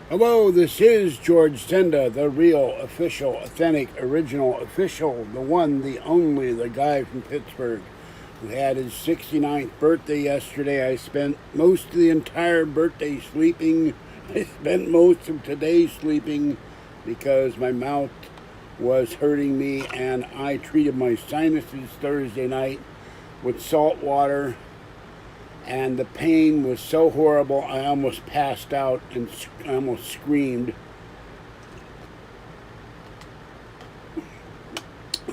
Hello, this is George Senda, the real, official, authentic, original, official, the one, the only, the guy from Pittsburgh who had his 69th birthday yesterday. I spent most of the entire birthday sleeping. I spent most of today sleeping because my mouth was hurting me, and I treated my sinuses Thursday night with salt water. And the pain was so horrible, I almost passed out and I almost screamed.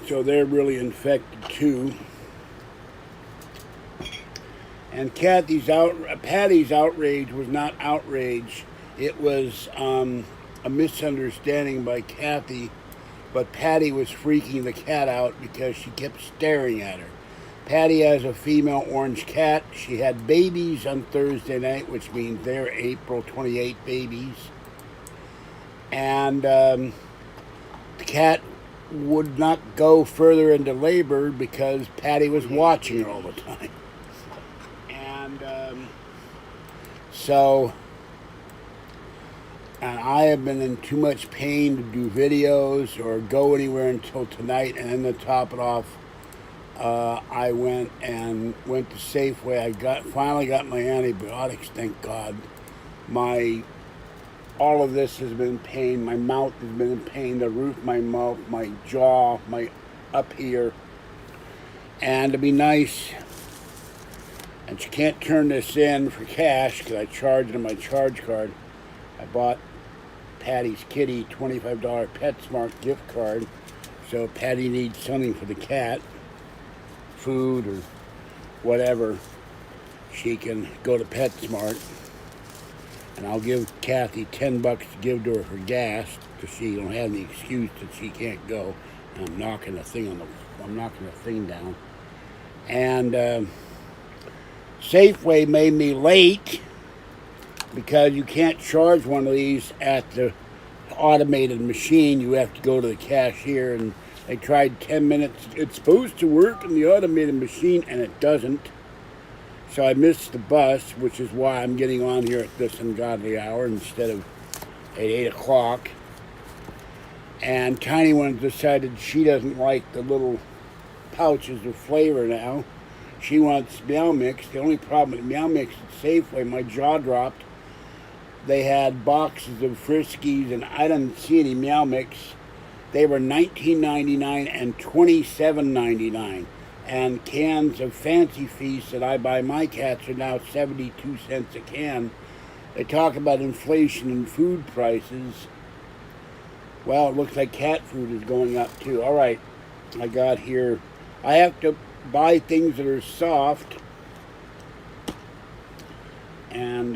So they're really infected too. And Patty's outrage was not outrage. It was a misunderstanding by Kathy. But Patty was freaking the cat out because she kept staring at her. Patty has a female orange cat. She had babies on Thursday night, which means they're April 28 babies. And the cat would not go further into labor because Patty was watching her all the time. And and I have been in too much pain to do videos or go anywhere until tonight. And then to top it off, I went to Safeway. I finally got my antibiotics, thank God. All of this has been in pain. My mouth has been in pain. The roof of my mouth, my jaw, my up here. And to be nice, and you can't turn this in for cash because I charged it on my charge card. I bought Patty's Kitty $25 PetSmart gift card. So Patty needs something for the cat. Food or whatever, she can go to PetSmart, and I'll give Kathy $10 to give to her for gas because she don't have any excuse that she can't go. And I'm knocking the thing down. And Safeway made me late because you can't charge one of these at the automated machine. You have to go to the cashier, and I tried 10 minutes. It's supposed to work in the automated machine, and it doesn't. So I missed the bus, which is why I'm getting on here at this ungodly hour instead of at 8 o'clock. And Tiny One decided she doesn't like the little pouches of flavor now. She wants Meow Mix. The only problem with Meow Mix at Safeway, my jaw dropped. They had boxes of Friskies, and I didn't see any Meow Mix. They were $19.99 and $27.99. And cans of Fancy Feast that I buy my cats are now 72 cents a can. They talk about inflation in food prices. Well, it looks like cat food is going up too. All right, I got here. I have to buy things that are soft. And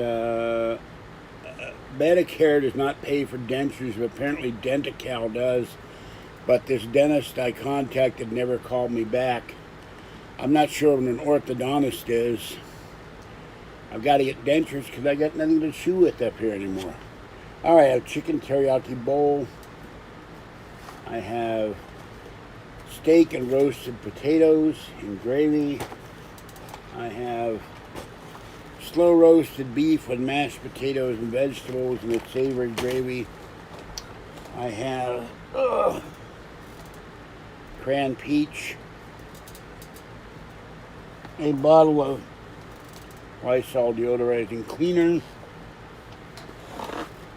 Medicare does not pay for dentures, but apparently Denti-Cal does. But this dentist I contacted never called me back. I'm not sure what an orthodontist is. I've got to get dentures because I got nothing to chew with up here anymore. All right, I have chicken teriyaki bowl. I have steak and roasted potatoes and gravy. I have slow roasted beef with mashed potatoes and vegetables and a savory gravy. I have cran peach, a bottle of Lysol deodorizing cleaner,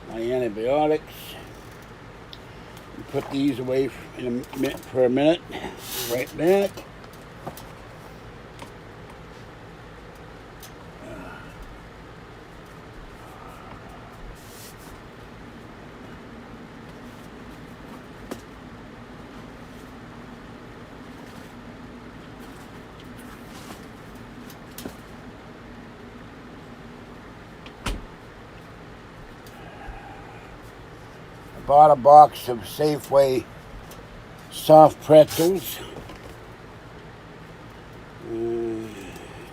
my antibiotics. Put these away for a minute. Right back. Bought a box of Safeway soft pretzels,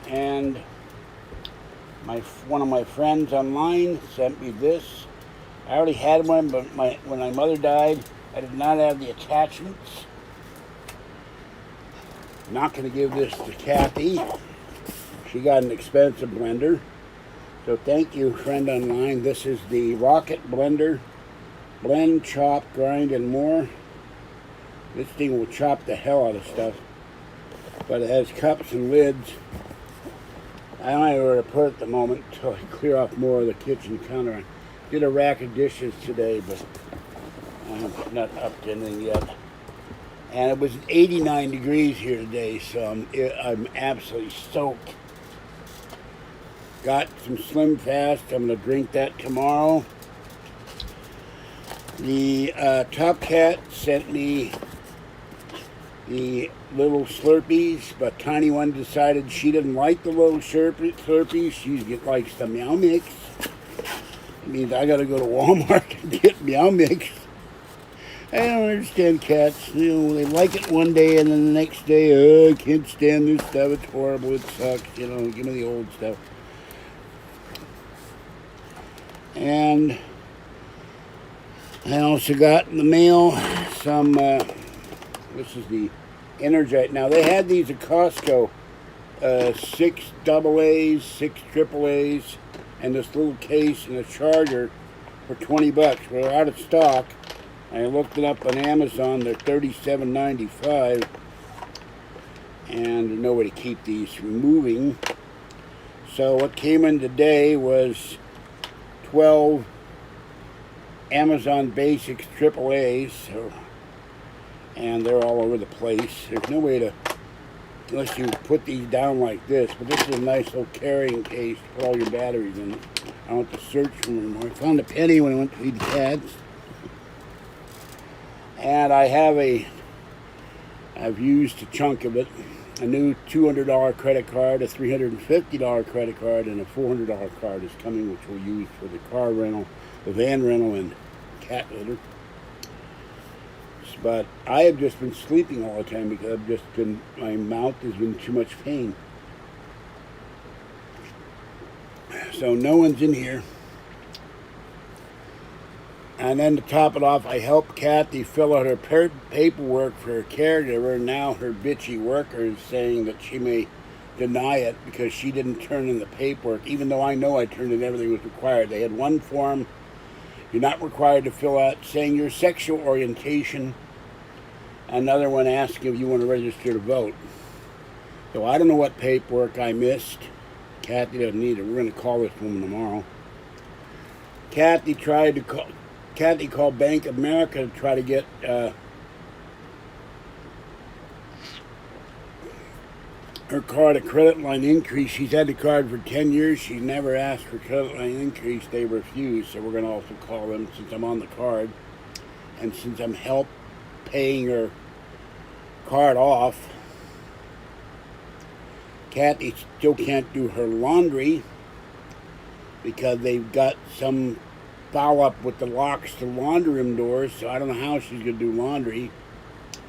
and one of my friends online sent me this. I already had one, but when my mother died, I did not have the attachments. I'm not going to give this to Kathy. She got an expensive blender. So thank you, friend online. This is the Rocket Blender. Blend, chop, grind, and more. This thing will chop the hell out of stuff. But it has cups and lids. I don't know where to put it at the moment until I clear off more of the kitchen counter. I did a rack of dishes today, but I'm not up to anything yet. And it was 89 degrees here today, so I'm absolutely soaked. Got some Slim Fast. I'm going to drink that tomorrow. The Top Cat sent me the little Slurpees, but Tiny One decided she didn't like the little Slurpees. She likes the Meow Mix. It means I got to go to Walmart and get Meow Mix. I don't understand cats. You know, they like it one day and then the next day, oh, I can't stand this stuff. It's horrible. It sucks. You know, give me the old stuff. And I also got in the mail some, this is the Energite. Now, they had these at Costco, 6 AA's, 6 AAA's, and this little case and a charger for 20 bucks. We're out of stock. I looked it up on Amazon. They're $37.95, and there's no way to keep these removing. So what came in today was 12 Amazon Basics AAA's, and they're all over the place. There's no way to, unless you put these down like this, but this is a nice little carrying case to put all your batteries in it. I don't have to search for them anymore. I found a penny when I went to feed the cats. And I've used a chunk of it, a new $200 credit card, a $350 credit card, and a $400 card is coming, which we'll use for the car rental, the van rental, and cat litter. But I have just been sleeping all the time because my mouth has been too much pain. So no one's in here. And then to top it off, I helped Kathy fill out her paperwork for her caregiver. And now her bitchy worker is saying that she may deny it because she didn't turn in the paperwork, even though I know I turned in everything that was required. They had one form you're not required to fill out saying your sexual orientation, another one asking if you want to register to vote. So I don't know what paperwork I missed. Kathy doesn't need it. We're going to call this woman tomorrow. Kathy called Bank of America to try to get her card a credit line increase. She's had the card for 10 years. She never asked for credit line increase. They refused. So we're going to also call them since I'm on the card. And since I'm paying her card off, Kathy still can't do her laundry because they've got some follow-up with the locks to laundry room doors, so I don't know how she's going to do laundry.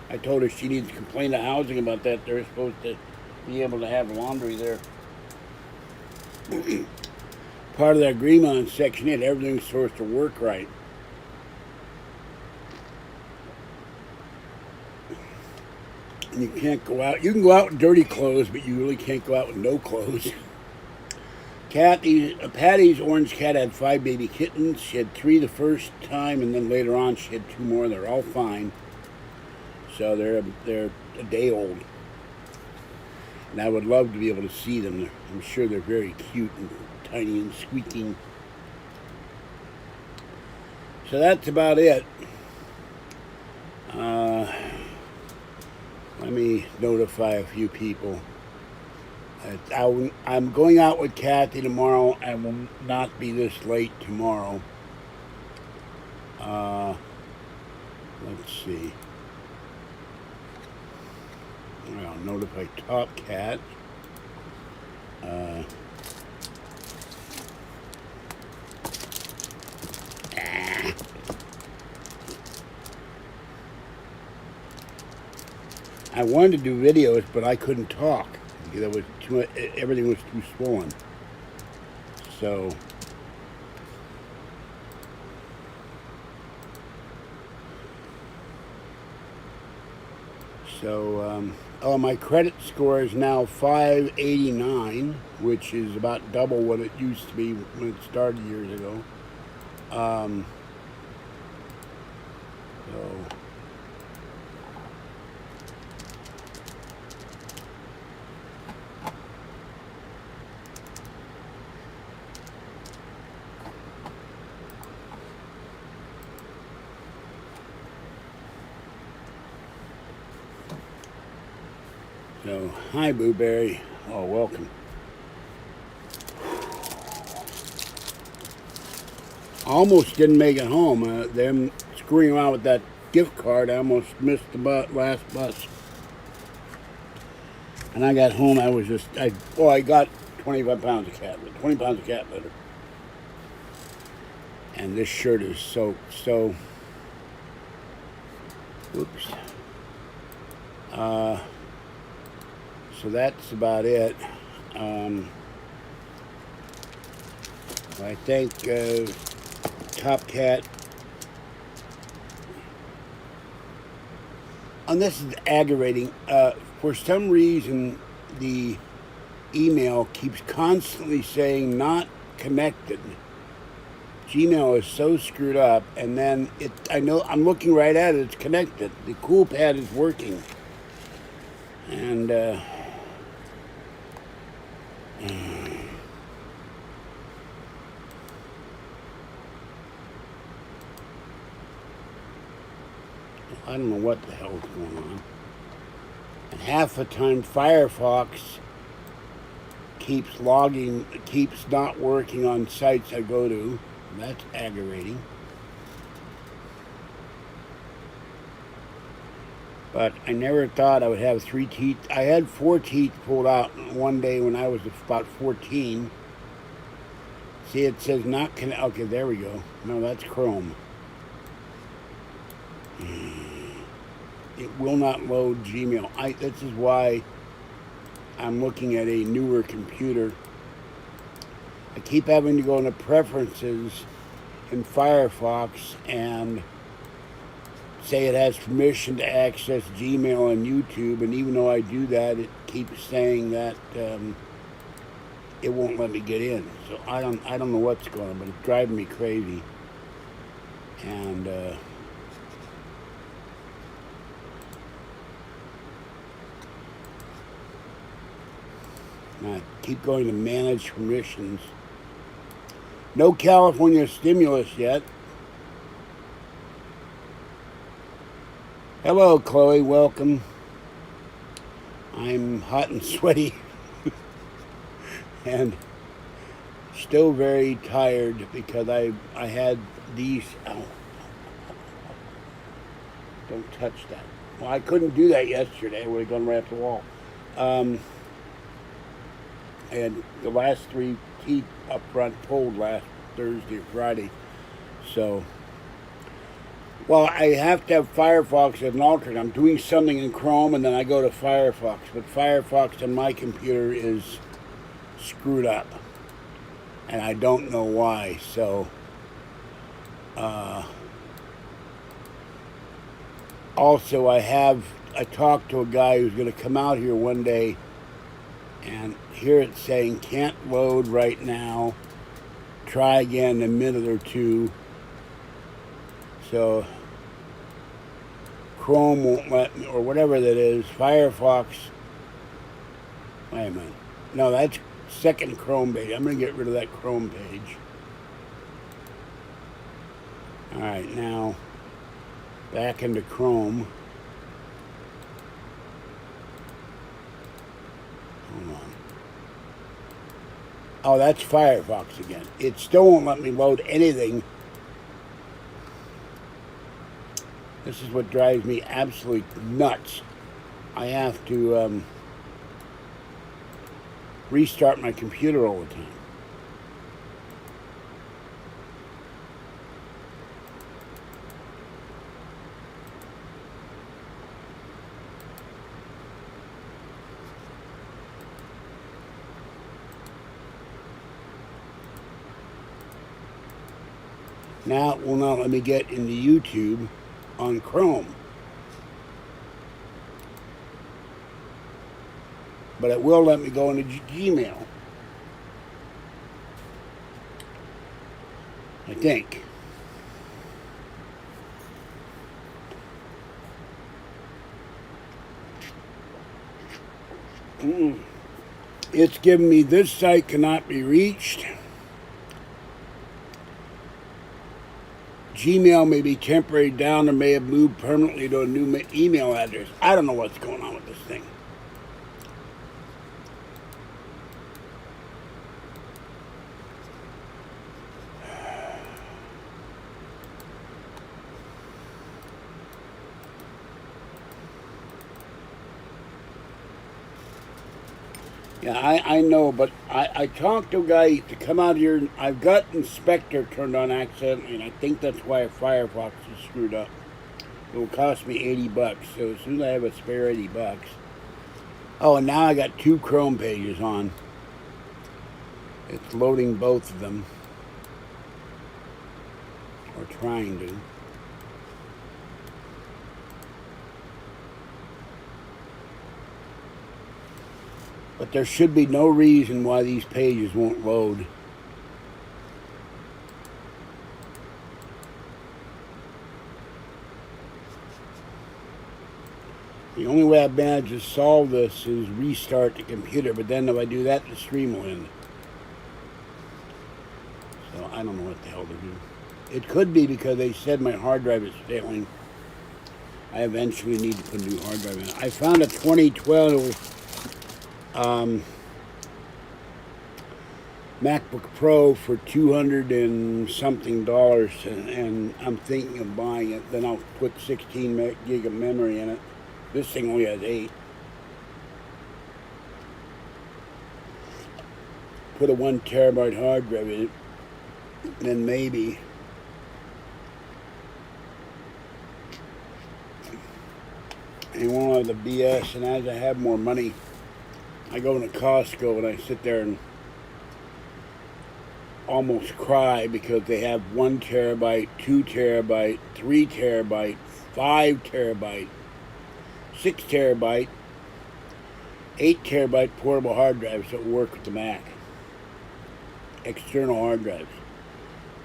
I told her she needs to complain to housing about that. They're supposed to be able to have laundry there. Part of the agreement on Section 8, everything's supposed to work right. And you can't go out. You can go out in dirty clothes, but you really can't go out with no clothes. Patty's orange cat had 5 baby kittens. She had 3 the first time, and then later on she had 2 more. They're all fine. So they're a day old. And I would love to be able to see them. I'm sure they're very cute and tiny and squeaking. So that's about it. Let me notify a few people. I'm going out with Kathy tomorrow. I will not be this late tomorrow. Let's see. I'll notify Top Cat. I wanted to do videos, but I couldn't talk. There was too much, everything was too swollen. So So, oh, my credit score is now 589, which is about double what it used to be when it started years ago. So, hi, Blueberry. Oh, welcome. Almost didn't make it home. Them screwing around with that gift card, I almost missed the last bus. And I got home, I got 25 pounds of cat litter, 20 pounds of cat litter. And this shirt is soaked, so, whoops. So that's about it. I think Top Cat. And this is aggravating. For some reason, the email keeps constantly saying not connected. Gmail is so screwed up, and then I know I'm looking right at it. It's connected. The cool pad is working, and I don't know what the hell is going on. And half the time Firefox keeps not working on sites I go to. That's aggravating. But I never thought I would have 3 teeth. I had 4 teeth pulled out one day when I was about 14. See, it says not connect. Okay, there we go. No, that's Chrome. It will not load Gmail. This is why I'm looking at a newer computer. I keep having to go into preferences in Firefox and say it has permission to access Gmail and YouTube, and even though I do that, it keeps saying that it won't let me get in. So I don't know what's going on, but it's driving me crazy. And I keep going to manage permissions. No California stimulus yet. Hello, Chloe. Welcome. I'm hot and sweaty and still very tired because I had these. Oh, don't touch that. Well, I couldn't do that yesterday. I would have gone right up the wall. I had the last 3 teeth up front pulled last Thursday or Friday. So, well, I have to have Firefox as an alternate. I'm doing something in Chrome and then I go to Firefox. But Firefox on my computer is screwed up. And I don't know why. So, also I talked to a guy who's going to come out here one day, and here it's saying can't load right now. Try again in a minute or two. So Chrome won't let me, or whatever that is. Firefox. Wait a minute. No, that's second Chrome page. I'm going to get rid of that Chrome page. Alright, now back into Chrome. Hold on. Oh, that's Firefox again. It still won't let me load anything. This is what drives me absolutely nuts. I have to restart my computer all the time. Now it will not let me get into YouTube on Chrome. but it will let me go into Gmail. I think. It's giving me this site cannot be reached. Gmail may be temporarily down or may have moved permanently to a new email address. I don't know what's going on with this thing. Yeah, I know, but I talked to a guy to come out here. I've got Inspector turned on accidentally, and I think that's why Firefox is screwed up. It will cost me $80, so as soon as I have a spare $80. Oh, and now I got 2 Chrome pages on. It's loading both of them. Or trying to. But there should be no reason why these pages won't load. The only way I've managed to solve this is restart the computer, but then if I do that, the stream will end. So I don't know what the hell to do. It could be because they said my hard drive is failing. I eventually need to put a new hard drive in. I found a 2012 MacBook Pro for $200 and something, and I'm thinking of buying it. Then I'll put 16 gig of memory in it. This thing only has 8. Put a 1 terabyte hard drive in it, then maybe. And won't have the BS. And as I have more money, I go into Costco and I sit there and almost cry because they have 1 terabyte, 2 terabyte, 3 terabyte, 5 terabyte, 6 terabyte, 8 terabyte portable hard drives that work with the Mac. External hard drives.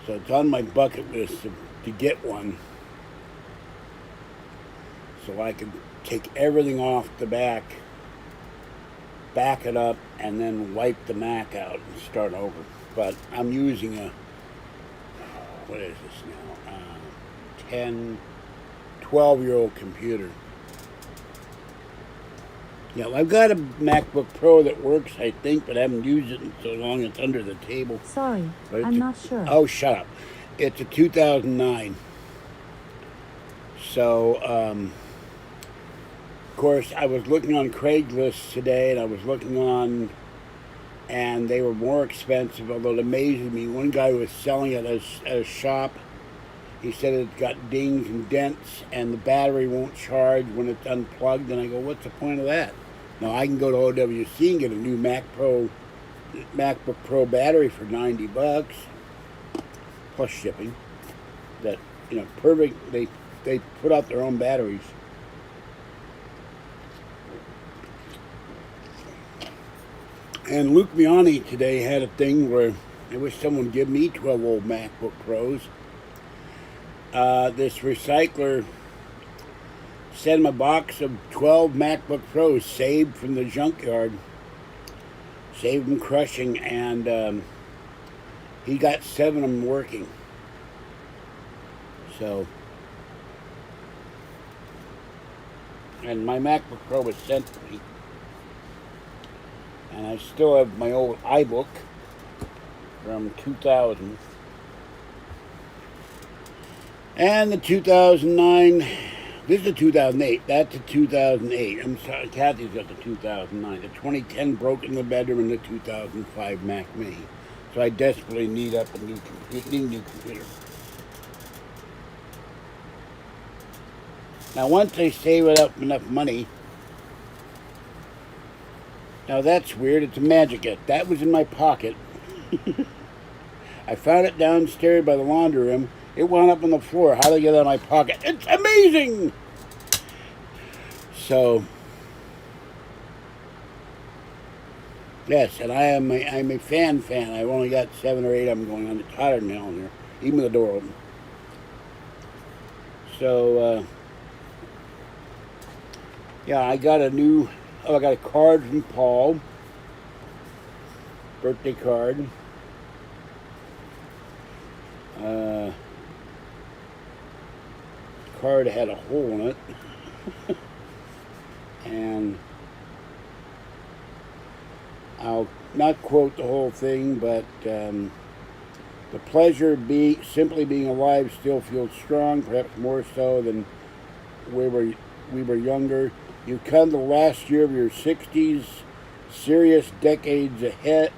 So it's on my bucket list to get one, so I can take everything off the back it up, and then wipe the Mac out and start over. But I'm using a, what is this now, 12-year-old computer. Yeah, well, I've got a MacBook Pro that works, I think, but I haven't used it in so long it's under the table. Sorry, I'm not sure. Oh, shut up. It's a 2009. So, of course, I was looking on Craigslist today, and I was looking on, and they were more expensive, although it amazed me. One guy was selling it at a shop. He said it's got dings and dents, and the battery won't charge when it's unplugged. And I go, what's the point of that? Now, I can go to OWC and get a new MacBook Pro battery for $90, plus shipping. That, perfect. They put out their own batteries. And Luke Miani today had a thing where I wish someone would give me 12 old MacBook Pros. This recycler sent him a box of 12 MacBook Pros saved from the junkyard. Saved them crushing, and he got 7 of them working. So, and my MacBook Pro was sent to me. And I still have my old iBook from 2000. And the 2009, this is the 2008, that's the 2008. I'm sorry, Kathy's got the 2009. The 2010 broke in the bedroom, and the 2005 Mac Mini. So I desperately need a new computer. Now once I save up enough money, now that's weird, it's a Magic. That was in my pocket. I found it downstairs by the laundry room. It wound up on the floor. How did I get it out of my pocket? It's amazing! So, Yes, and I'm a fan. I've only got 7 or 8 of them going on. It's hotter now in there, even with the door open. So, yeah, I got a card from Paul, birthday card. Card had a hole in it, and I'll not quote the whole thing, but the pleasure of simply being alive still feels strong, perhaps more so than we were younger. You've come to the last year of your 60s. Serious decades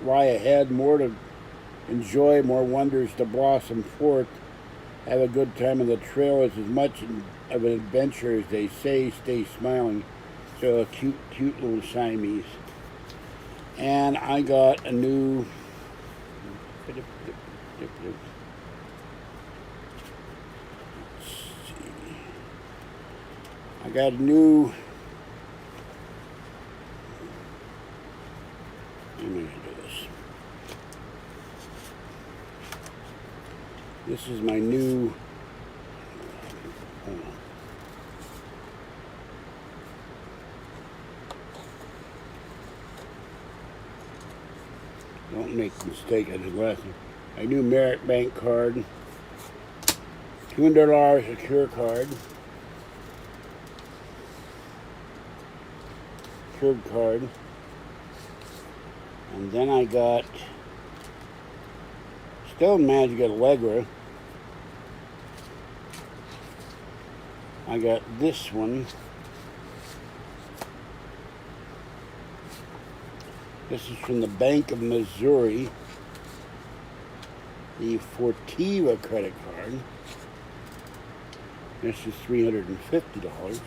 lie ahead. More to enjoy, more wonders to blossom forth. Have a good time on the trail. It's as much of an adventure as they say. Stay smiling. So a cute little Siamese. And I got a new. Let's see. I got a new. Let me do this. This is my new. Hold on. Don't make a mistake. I did last time. My new Merit Bank card. $200 secure card. Secured card. And then I got. Still managed to get Allegra. I got this one. This is from the Bank of Missouri. The Fortiva credit card. This is $350.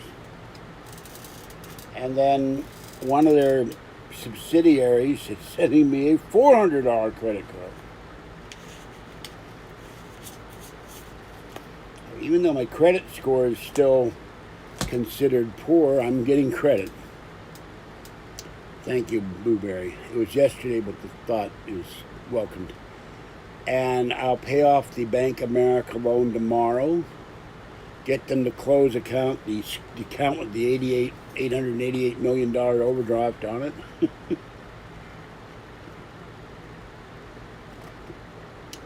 And then one of their subsidiaries is sending me a $400 credit card. Even though my credit score is still considered poor, I'm getting credit. Thank you, Blueberry. It was yesterday, but the thought is welcomed. And I'll pay off the Bank of America loan tomorrow. Get them to close the account with the $888 million overdraft on it.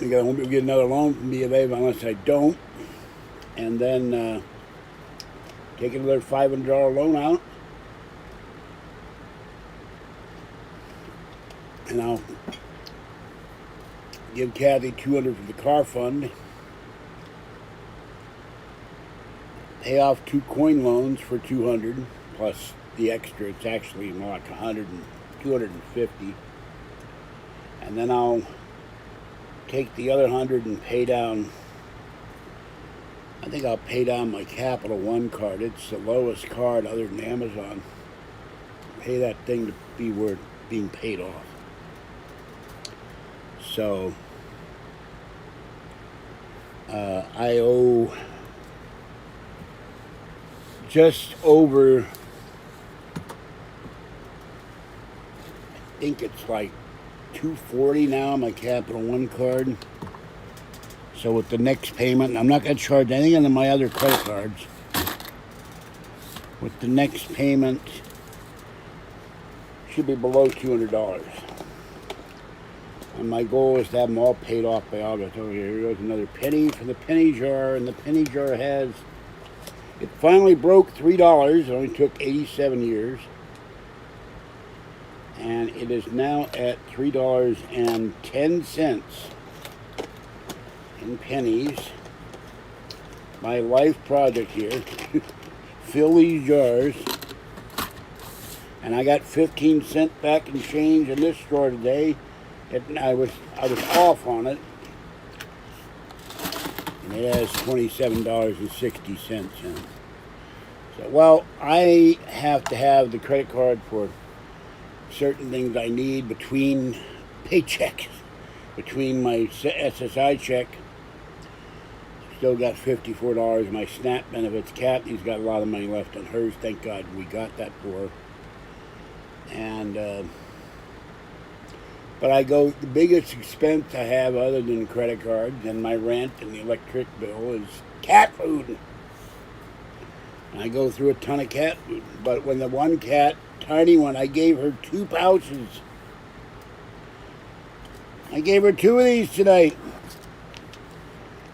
I won't get another loan from B of A unless I don't. And then take another $500 loan out. And I'll give Kathy $200 for the car fund. Pay off 2 coin loans for $200 plus the extra. It's actually more like $250. And then I'll take the other $100 and pay down. I think I'll pay down my Capital One card. It's the lowest card other than Amazon. Pay that thing to be worth being paid off. So I owe just over, I think it's like $240 now on my Capital One card. So with the next payment, I'm not going to charge anything on my other credit cards. With the next payment, should be below $200. And my goal is to have them all paid off by August. Oh, here goes another penny for the penny jar. And the penny jar it finally broke $3. It only took 87 years. And it is now at $3.10 in pennies. My life project here. Fill these jars. And I got 15 cents back in change in this store today. I was off on it. And it has $27.60 in it. So, well, I have to have the credit card for certain things I need between paychecks. Between my SSI check, still got $54. My SNAP benefits. Kathy's got a lot of money left on hers. Thank God we got that for her. And But I go, the biggest expense I have other than credit cards and my rent and the electric bill is cat food. And I go through a ton of cat food. But when the one cat, tiny one, I gave her 2 pouches. I gave her 2 of these tonight.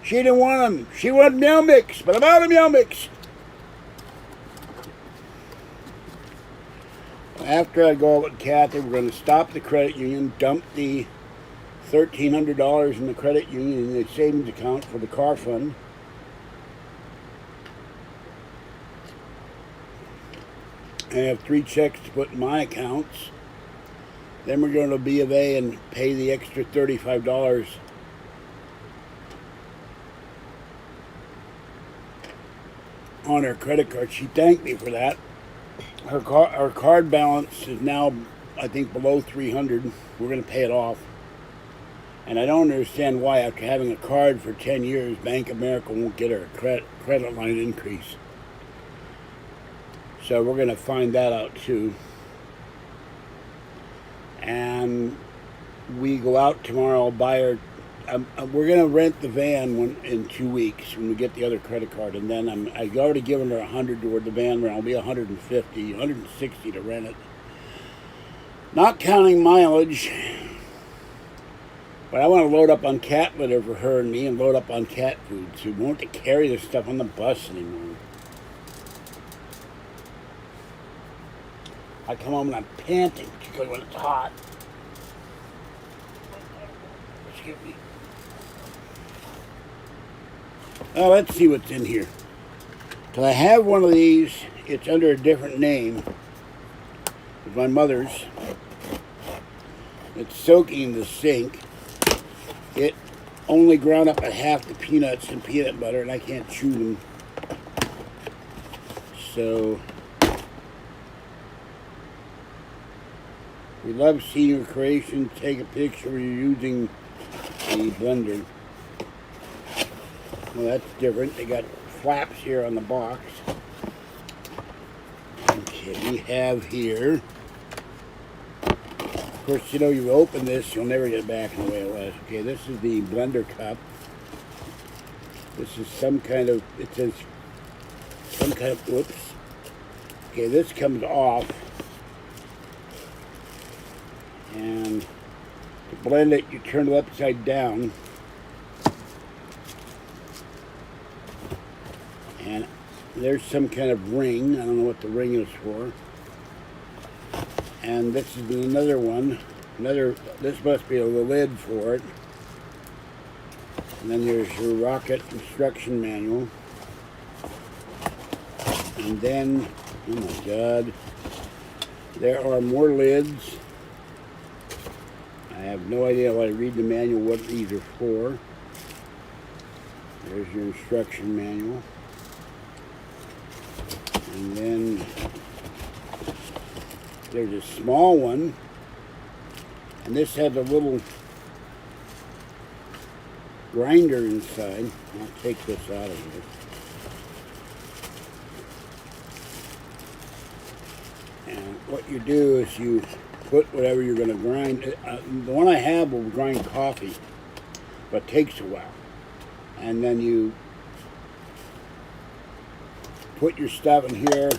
She didn't want them. She wanted meal mix, but I'm out of meal mix. After I go out with Kathy, we're going to stop the credit union, dump the $1,300 in the credit union in the savings account for the car fund. I have 3 checks to put in my accounts. Then we're going to B of A and pay the extra $35 on her credit card. She thanked me for that. Her card balance is now, I think, below $300. We're going to pay it off. And I don't understand why, after having a card for 10 years, Bank of America won't get her a credit line increase. So we're going to find that out too. And we go out tomorrow. I'll buy her. We're going to rent the van in 2 weeks when we get the other credit card. And then I've already given her $100 toward the van rent. I'll be $150, $160 to rent it. Not counting mileage. But I want to load up on cat litter for her and me and load up on cat food. So we won't have to carry this stuff on the bus anymore. I come home and I'm panting, particularly when it's hot. Excuse me. Oh, let's see what's in here. Because I have one of these. It's under a different name. It's my mother's. It's soaking in the sink. It only ground up at half the peanuts and peanut butter, and I can't chew them. So we love seeing your creation. Take a picture when you're using the blender. Well, that's different. They got flaps here on the box. Okay, we have here. Of course, you know, you open this, you'll never get it back in the way it was. Okay, this is the blender cup. This is some kind of, it says, some kind of, whoops. Okay, this comes off. And to blend it, you turn it upside down. And there's some kind of ring. I don't know what the ring is for. And this is another one. This must be a lid for it. And then there's your rocket instruction manual. And then, oh my God, there are more lids. I have no idea when I read the manual what these are for. There's your instruction manual. And then there's a small one. And this has a little grinder inside. I'll take this out of here. And what you do is you put whatever you're going to grind. The one I have will grind coffee, but it takes a while. And then you put your stuff in here,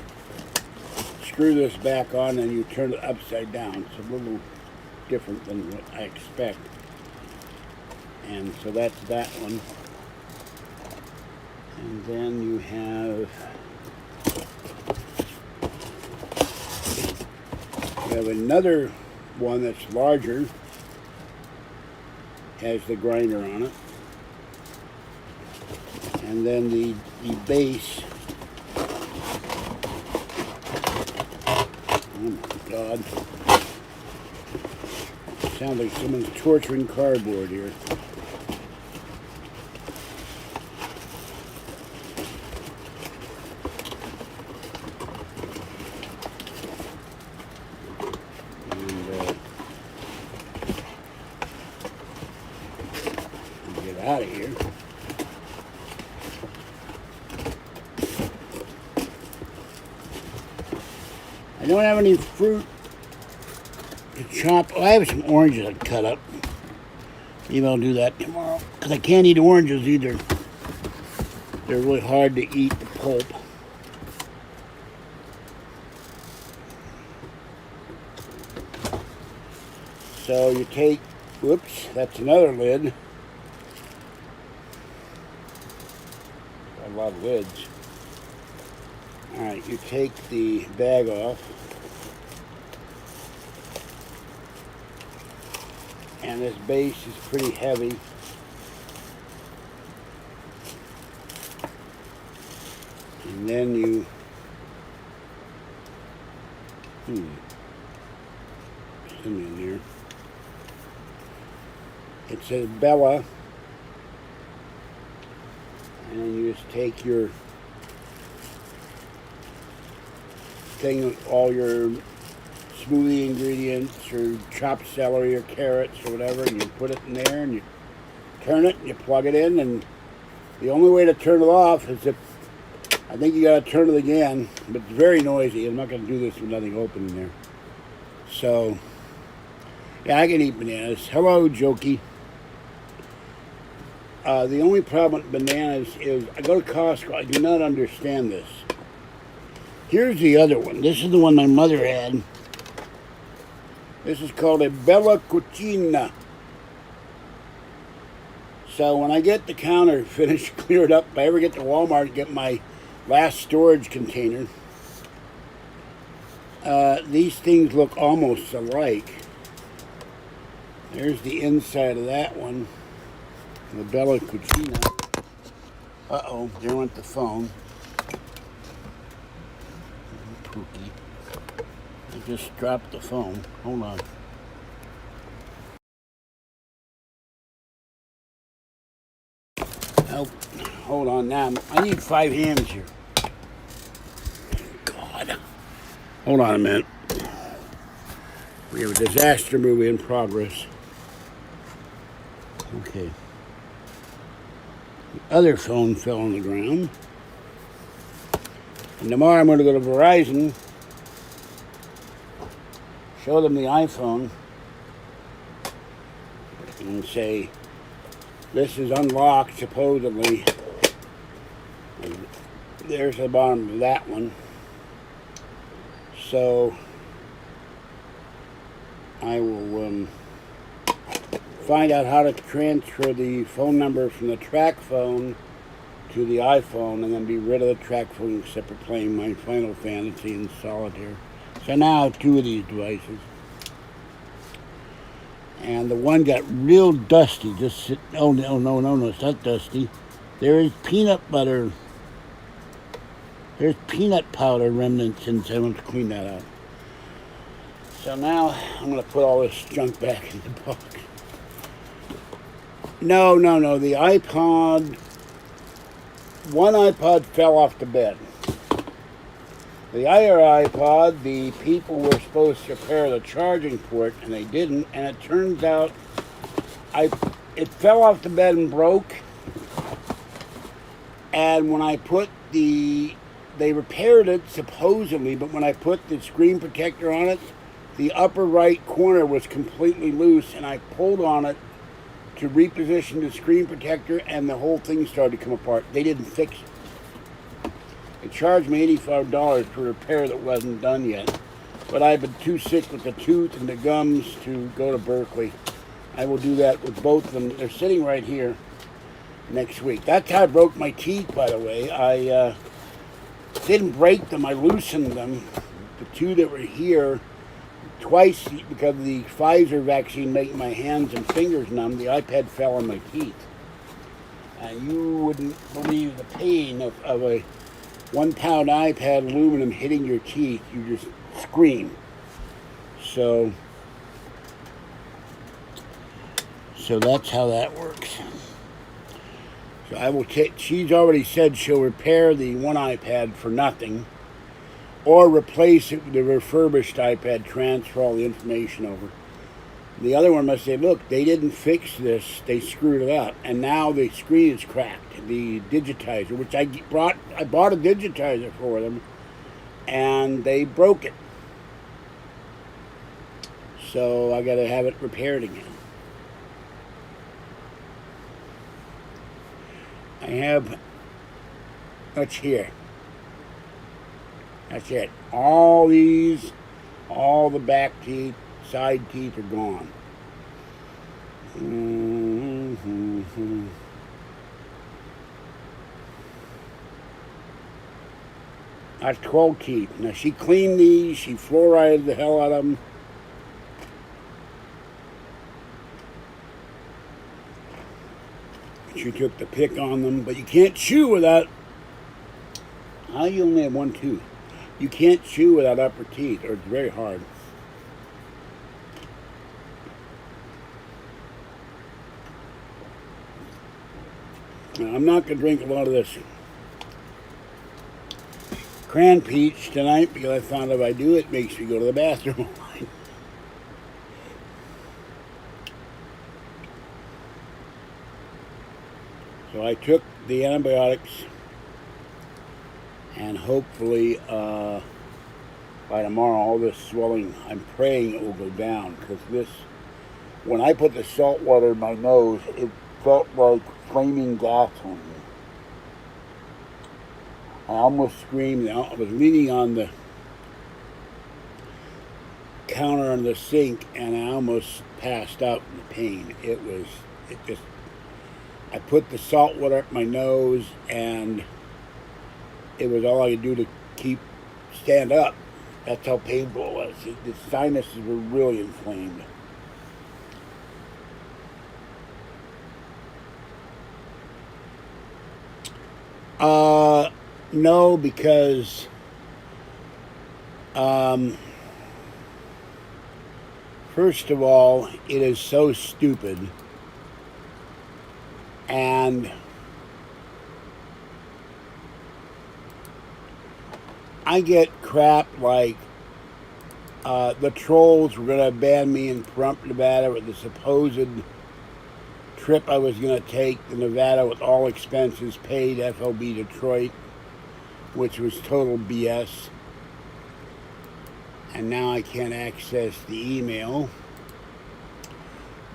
screw this back on, and you turn it upside down. It's a little different than what I expect. And so that's that one. And then you have another one that's larger, has the grinder on it. And then the base. Oh my God. Sounds like someone's torturing cardboard here. And get out of here. I don't have any fruit to chop. I have some oranges I cut up. Maybe I'll do that tomorrow. Because I can't eat oranges either. They're really hard to eat, the pulp. So you take, whoops, that's another lid. Got a lot of lids. Alright, you take the bag off. And this base is pretty heavy. And then you something in here. It says Bella. And then you just take your thing with all your smoothie ingredients or chopped celery or carrots or whatever, and you put it in there and you turn it and you plug it in, and the only way to turn it off is if, I think you gotta turn it again, but it's very noisy. I'm not gonna do this with nothing open in there. So, yeah, I can eat bananas. Hello, Jokey. The only problem with bananas is I go to Costco, I do not understand this. Here's the other one. This is the one my mother had. This is called a Bella Cucina. So when I get the counter finished, cleared up, if I ever get to Walmart and get my last storage container, these things look almost alike. There's the inside of that one, the Bella Cucina. Uh-oh, there went the phone. Pookie. I just dropped the phone. Hold on. Oh, hold on now. I need 5 hands here. God. Hold on a minute. We have a disaster movie in progress. Okay. The other phone fell on the ground. And tomorrow I'm going to go to Verizon, show them the iPhone, and say, this is unlocked, supposedly. And there's the bottom of that one. So, I will find out how to transfer the phone number from the track phone to the iPhone, and then be rid of the track phone except for playing my Final Fantasy and Solitaire. So now I have 2 of these devices. And the one got real dusty. Oh, no, it's not dusty. There is peanut butter. There's peanut powder remnants inside. I want to clean that out. So now I'm going to put all this junk back in the box. No, the iPod... One iPod fell off the bed. The other iPod, the people were supposed to repair the charging port, and they didn't, and it turns out it fell off the bed and broke, and when I put they repaired it, supposedly, but when I put the screen protector on it, the upper right corner was completely loose, and I pulled on it to reposition the screen protector, and the whole thing started to come apart. They didn't fix it. They charged me $85 for repair that wasn't done yet. But I've been too sick with the tooth and the gums to go to Berkeley. I will do that with both of them. They're sitting right here next week. That's how I broke my teeth, by the way. I didn't break them. I loosened them. The 2 that were here, twice because of the Pfizer vaccine making my hands and fingers numb, the iPad fell on my teeth. And you wouldn't believe the pain of a 1-pound iPad aluminum hitting your teeth. You just scream. So that's how that works. So I will take, she's already said she'll repair the one iPad for nothing, or replace it with a refurbished iPad, transfer all the information over. The other one must say, look, they didn't fix this, they screwed it up, and now the screen is cracked. The digitizer, which I bought a digitizer for them, and they broke it. so I got to have it repaired again. I have, what's here? That's it. All the back teeth, side teeth are gone. Mm-hmm. That's 12 teeth. Now she cleaned these, she fluorided the hell out of them. She took the pick on them, but you can't chew without, you only have one tooth. You can't chew without upper teeth, or it's very hard. Now, I'm not going to drink a lot of this cran peach tonight because I found if I do, it makes me go to the bathroom. So I took the antibiotics, and hopefully by tomorrow all this swelling, I'm praying it will go down, because this, when I put the salt water in my nose, it felt like flaming gas on me. I almost screamed. I was leaning on the counter on the sink, and I almost passed out in the pain. I put the salt water up my nose, and it was all I could do to stand up. That's how painful it was. The sinuses were really inflamed. No, because first of all, it is so stupid, and I get crap like the trolls were going to ban me in Pahrump, Nevada with the supposed trip I was going to take to Nevada with all expenses paid, FOB Detroit, which was total BS. And now I can't access the email.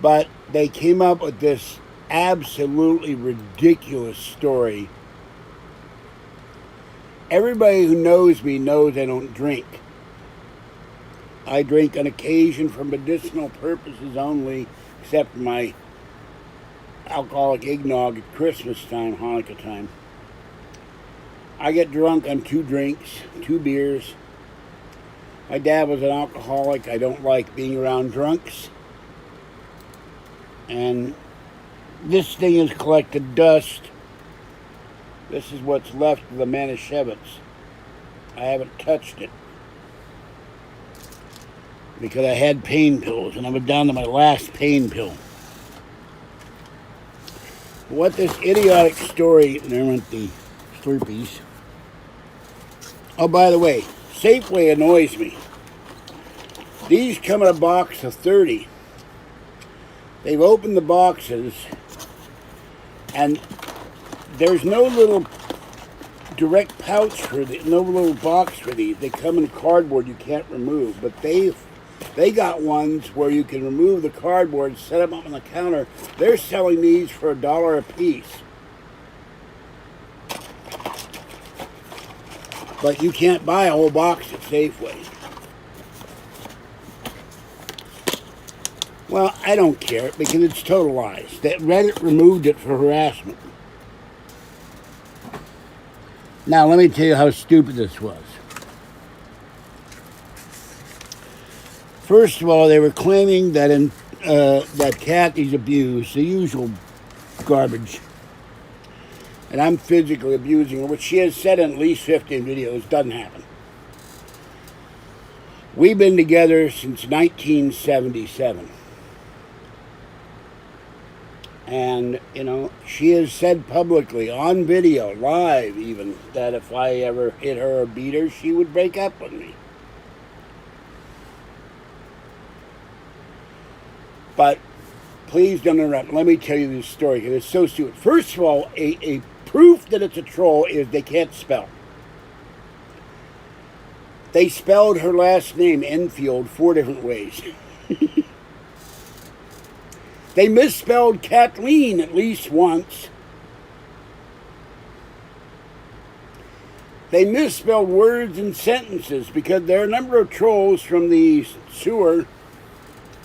But they came up with this absolutely ridiculous story. Everybody who knows me knows I don't drink. I drink on occasion for medicinal purposes only, except my alcoholic eggnog at Christmas time, Hanukkah time. I get drunk on 2 drinks, 2 beers. My dad was an alcoholic. I don't like being around drunks. And this thing has collected dust. This is what's left of the Manischewitz. I haven't touched it because I had pain pills, and I was down to my last pain pill. What this idiotic story, and there went the Slurpees. Oh, by the way, Safeway annoys me. These come in a box of 30. They've opened the boxes, and there's no little direct pouch for no little box for these. They come in cardboard you can't remove, but they got ones where you can remove the cardboard, set them up on the counter. They're selling these for $1 a piece. But you can't buy a whole box at Safeway. Well, I don't care because it's total lies. That Reddit removed it for harassment. Now, let me tell you how stupid this was. First of all, they were claiming that that Kathy's abused, the usual garbage. And I'm physically abusing her, which she has said in at least 15 videos. Doesn't happen. We've been together since 1977. And, she has said publicly, on video, live even, that if I ever hit her or beat her, she would break up with me. But please don't interrupt. Let me tell you this story, because it's so stupid. First of all, a proof that it's a troll is they can't spell. They spelled her last name, Enfield, 4 different ways. They misspelled Kathleen at least once. They misspelled words and sentences because there are a number of trolls from the sewer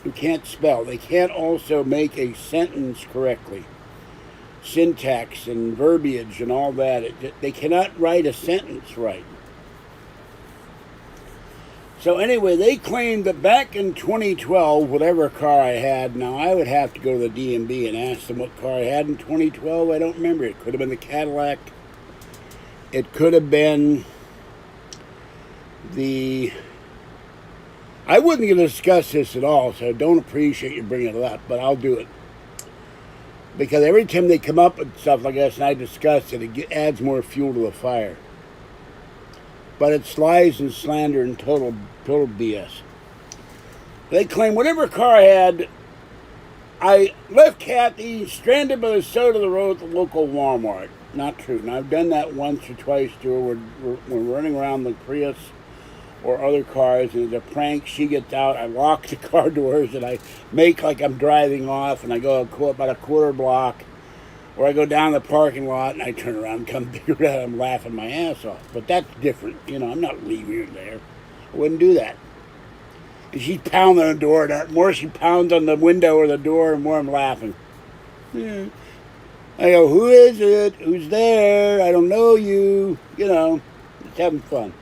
who can't spell. They can't also make a sentence correctly. Syntax and verbiage and all that. They cannot write a sentence right. So anyway, they claimed that back in 2012, whatever car I had, now I would have to go to the DMV and ask them what car I had in 2012. I don't remember. It could have been the Cadillac. It could have been the... I wasn't going to discuss this at all, so I don't appreciate you bringing it up, but I'll do it. Because every time they come up with stuff like this and I discuss it, it adds more fuel to the fire. But it's lies and slander and total BS. They claim whatever car I had, I left Kathy stranded by the side of the road at the local Walmart. Not true. Now, I've done that once or twice to her when we're running around the Prius or other cars, and it's a prank. She gets out, I lock the car doors, and I make like I'm driving off, and I go about a quarter block, or I go down the parking lot, and I turn around and come figure it out. I'm laughing my ass off. But that's different. You know, I'm not leaving her there. I wouldn't do that. And she's pounding on the door, and the more she pounds on the window or the door, the more I'm laughing. Yeah. I go, who is it? Who's there? I don't know you. You know, just having fun.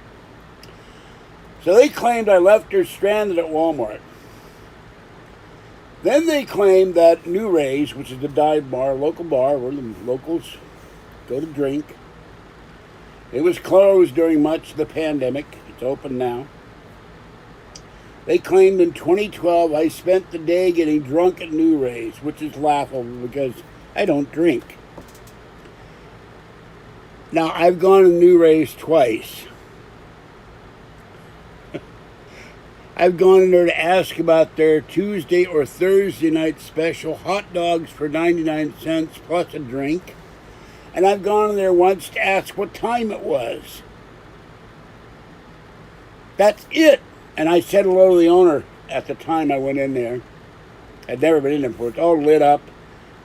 So they claimed I left her stranded at Walmart. Then they claimed that New Ray's, which is the dive bar, local bar where the locals go to drink, it was closed during much of the pandemic. It's open now. They claimed in 2012 I spent the day getting drunk at New Ray's, which is laughable because I don't drink. Now, I've gone to New Ray's twice. I've gone in there to ask about their Tuesday or Thursday night special, hot dogs for 99 cents plus a drink. And I've gone in there once to ask what time it was. That's it. And I said hello to the owner at the time I went in there. I'd never been in there before. It's all lit up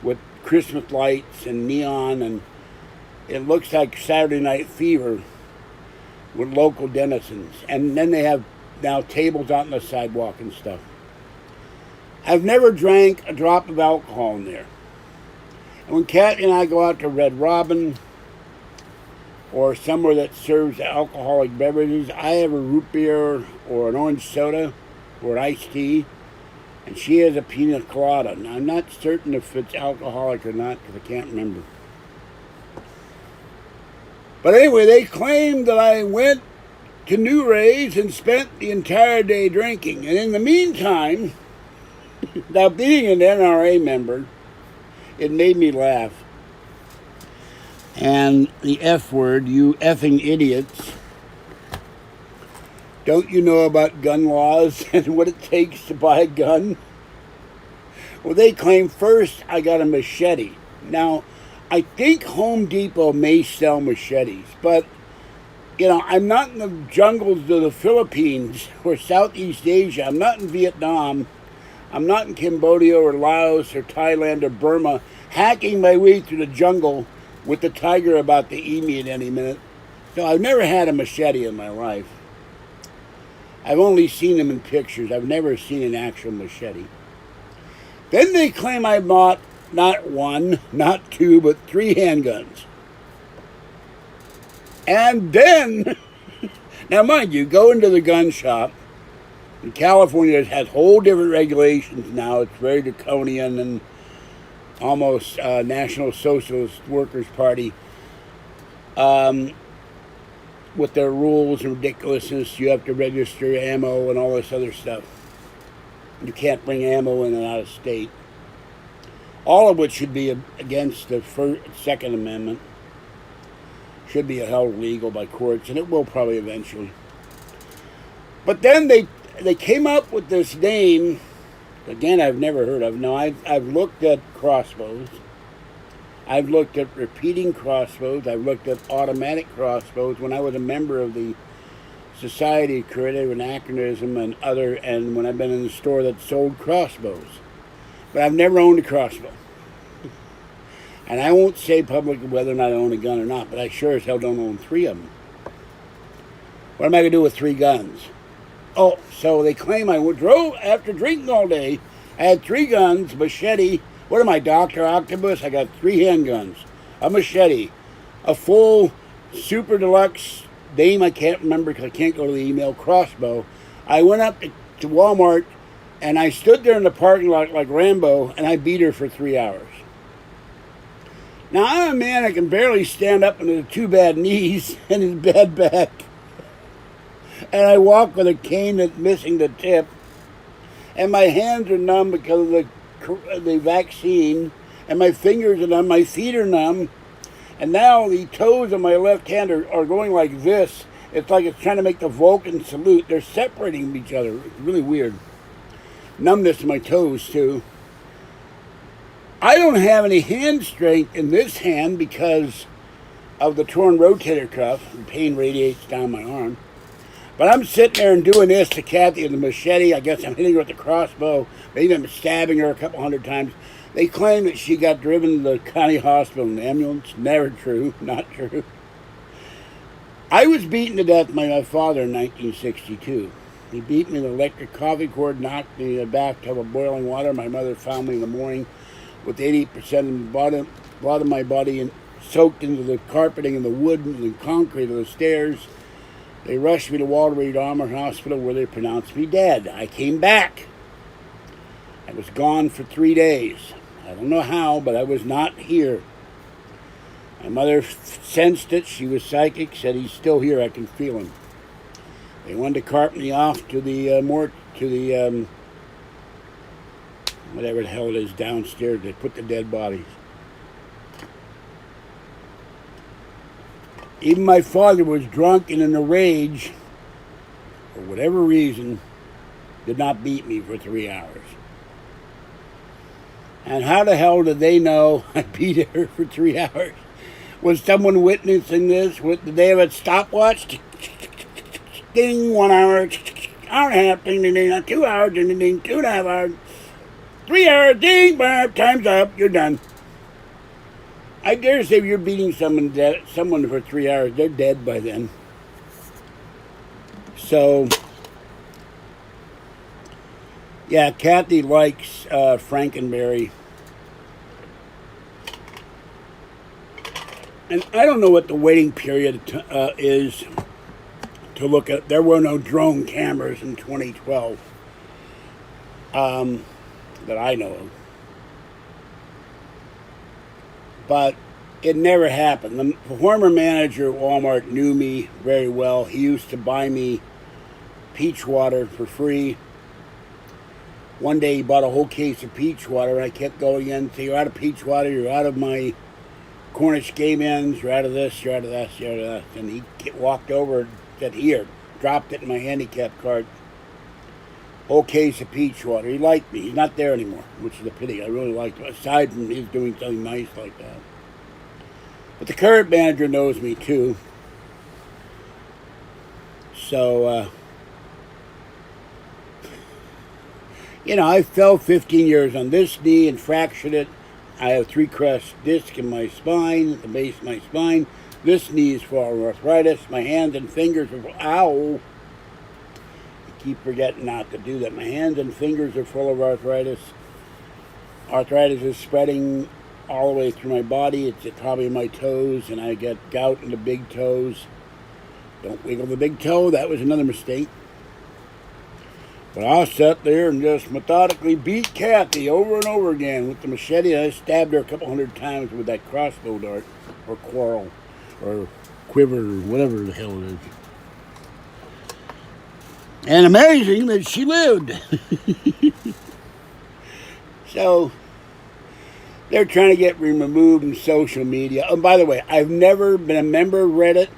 with Christmas lights and neon, and it looks like Saturday Night Fever with local denizens. And then they have now tables out on the sidewalk and stuff. I've never drank a drop of alcohol in there. And when Kathy and I go out to Red Robin or somewhere that serves alcoholic beverages, I have a root beer or an orange soda or an iced tea, and she has a pina colada. Now, I'm not certain if it's alcoholic or not because I can't remember. But anyway, they claim that I went to New Ray's and spent the entire day drinking. And in the meantime, now being an NRA member, it made me laugh. And the F word, you effing idiots. Don't you know about gun laws and what it takes to buy a gun? Well, they claim first I got a machete. Now, I think Home Depot may sell machetes, but, you know, I'm not in the jungles of the Philippines or Southeast Asia. I'm not in Vietnam. I'm not in Cambodia or Laos or Thailand or Burma, hacking my way through the jungle with the tiger about to eat me at any minute. So I've never had a machete in my life. I've only seen them in pictures. I've never seen an actual machete. Then they claim I bought not one, not two, but 3 handguns. And then, now mind you, go into the gun shop. In California, it has whole different regulations now. It's very draconian and almost National Socialist Workers' Party with their rules and ridiculousness. You have to register ammo and all this other stuff. You can't bring ammo in and out of state. All of which should be against the Second Amendment. Should be held legal by courts, and it will probably eventually. But then they came up with this name, again, I've never heard of. Now, I've looked at crossbows. I've looked at repeating crossbows. I've looked at automatic crossbows when I was a member of the society created an anachronism and when I've been in the store that sold crossbows. But I've never owned a crossbow. And I won't say publicly whether or not I own a gun or not, but I sure as hell don't own 3 of them. What am I going to do with 3 guns? Oh, so they claim I drove after drinking all day. I had 3 guns, machete. What am I, Dr. Octopus? I got 3 handguns, a machete, a full super deluxe name I can't remember because I can't go to the email, crossbow. I went up to Walmart and I stood there in the parking lot like Rambo and I beat her for 3 hours. Now, I'm a man that can barely stand up and has 2 bad knees and his bad back. And I walk with a cane that's missing the tip. And my hands are numb because of the vaccine. And my fingers are numb. My feet are numb. And now the toes of my left hand are going like this. It's like it's trying to make the Vulcan salute. They're separating from each other. It's really weird. Numbness in my toes, too. I don't have any hand strength in this hand because of the torn rotator cuff. The pain radiates down my arm. But I'm sitting there and doing this to Kathy with the machete. I guess I'm hitting her with the crossbow. Maybe I'm stabbing her a couple hundred times. They claim that she got driven to the county hospital in an ambulance. Never true. Not true. I was beaten to death by my father in 1962. He beat me with an electric coffee cord, knocked me in the bathtub of boiling water. My mother found me in the morning with 80% of the blood of my body and soaked into the carpeting and the wood and the concrete of the stairs. They rushed me to Walter Reed Armor Hospital where they pronounced me dead. I came back. I was gone for 3 days. I don't know how, but I was not here. My mother sensed it. She was psychic, said he's still here. I can feel him. They wanted to cart me off to the whatever the hell it is downstairs. They put the dead bodies. Even my father was drunk and in a rage, for whatever reason, did not beat me for 3 hours. And how the hell did they know I beat her for 3 hours? Was someone witnessing this? Did they have a stopwatch? Ding, 1 hour, hour and a half, ding, ding, ding, 2 hours, ding, ding, ding, 2.5 hours. 3 hours, ding, burp, time's up, you're done. I dare say if you're beating someone for 3 hours, they're dead by then. So, yeah, Kathy likes Frankenberry. And I don't know what the waiting period is to look at. There were no drone cameras in 2012. That I know of. But it never happened. The former manager at Walmart knew me very well. He used to buy me peach water for free. One day he bought a whole case of peach water, and I kept going in, so you're out of peach water, you're out of my Cornish game ends, you're out of this, you're out of that, you're out of that. And he walked over and said, here, dropped it in my handicap cart. Whole case of peach water. He liked me. He's not there anymore, which is a pity. I really liked him, aside from he's doing something nice like that. But the current manager knows me too. So, I fell 15 years on this knee and fractured it. I have 3 crushed discs in my spine, the base of my spine. This knee is full of arthritis. My hands and fingers are ow. Keep forgetting not to do that. My hands and fingers are full of arthritis. Arthritis is spreading all the way through my body. It's at probably my toes, and I get gout in the big toes. Don't wiggle the big toe. That was another mistake. But I sat there and just methodically beat Kathy over and over again with the machete. I stabbed her a couple hundred times with that crossbow dart, or quarrel, or quiver, or whatever the hell it is. And amazing that she lived. So, they're trying to get me removed in social media. Oh, by the way, I've never been a member of Reddit.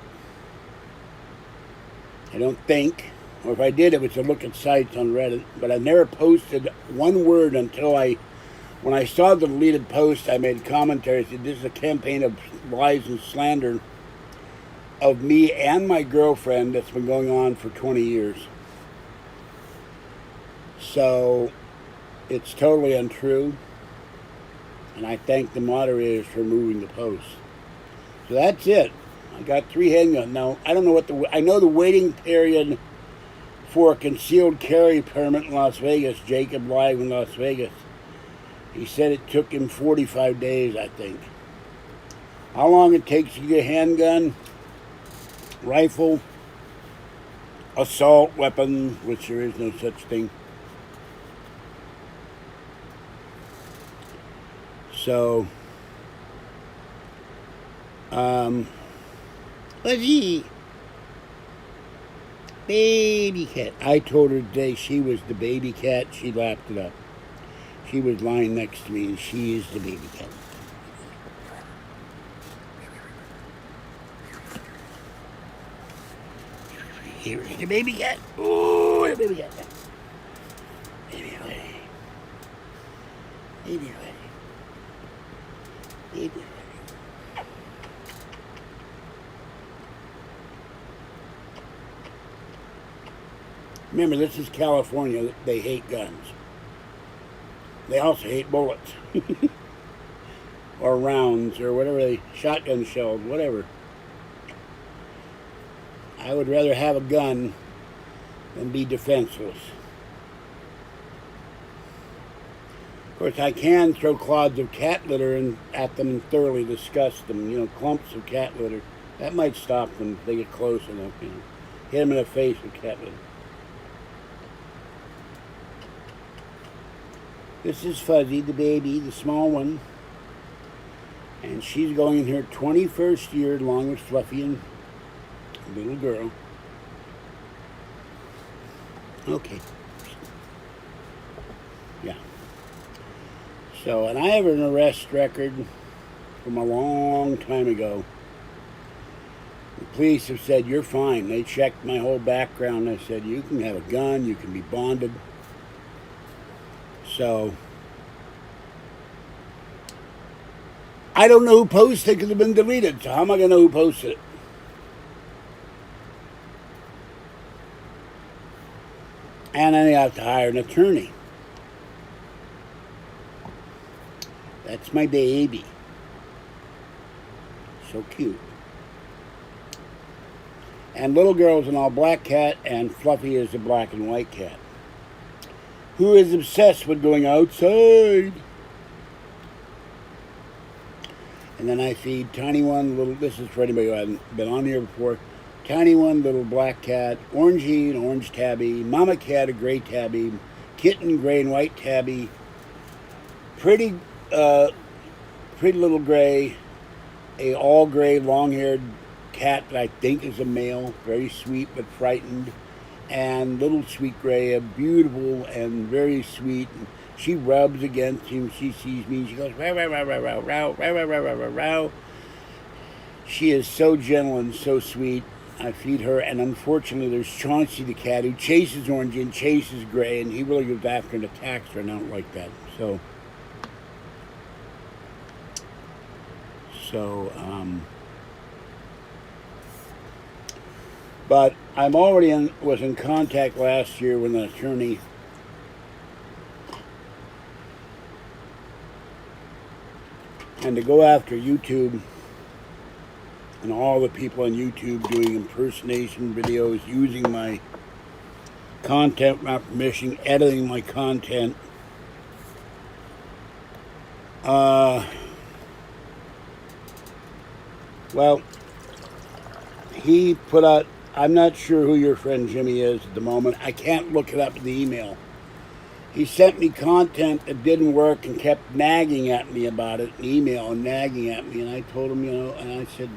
I don't think. Or if I did, it was to look at sites on Reddit. But I've never posted one word until when I saw the deleted post, I made commentary. I said, this is a campaign of lies and slander. of me and my girlfriend that's been going on for 20 years. So it's totally untrue. And I thank the moderators for removing the post. So that's it. I got 3 handguns. Now, I don't know what I know the waiting period for a concealed carry permit in Las Vegas, Jacob Live in Las Vegas. He said it took him 45 days, I think. How long it takes to get a handgun, rifle, assault weapon, which there is no such thing. So, Fuzzy, baby cat. I told her today she was the baby cat. She lapped it up. She was lying next to me, and she is the baby cat. Here's the baby cat. Oh, the baby cat. Baby buddy. Baby buddy. Baby buddy. Remember, this is California. They hate guns. They also hate bullets. Or rounds, or whatever shotgun shells, whatever. I would rather have a gun than be defenseless. Of course, I can throw clods of cat litter at them and thoroughly disgust them. You know, clumps of cat litter. That might stop them if they get close enough, you know. Hit them in the face with cat litter. This is Fuzzy, the baby, the small one. And she's going in her 21st year along with Fluffy and little girl. Okay. Yeah. So, and I have an arrest record from a long time ago. The police have said, you're fine. They checked my whole background. They said, you can have a gun, you can be bonded. So, I don't know who posted it because it's been deleted. So how am I going to know who posted it? And then I have to hire an attorney. That's my baby. So cute. And little girl's an all-black cat, and Fluffy is a black and white cat, who is obsessed with going outside. And then I feed Tiny One, little, this is for anybody who hasn't been on here before, Tiny One, little black cat, Orangey, an orange tabby, Mama Cat, a gray tabby, Kitten, gray and white tabby, Pretty little gray, a all gray, long-haired cat that I think is a male, very sweet but frightened, and little sweet gray, a beautiful and very sweet. She rubs against him. She sees me. She goes, row, row, row, row, row, row, row, row, row, row, row, row. She is so gentle and so sweet. I feed her, and unfortunately, there's Chauncey the cat who chases Orangey and chases Gray, and he really goes after and attacks her, and I don't like that. But I'm already was in contact last year with an attorney. And to go after YouTube and all the people on YouTube doing impersonation videos, using my content without permission, editing my content. Well, he put out, I'm not sure who your friend Jimmy is at the moment. I can't look it up in the email. He sent me content that didn't work and kept nagging at me about it, an email and nagging at me. And I told him, and I said,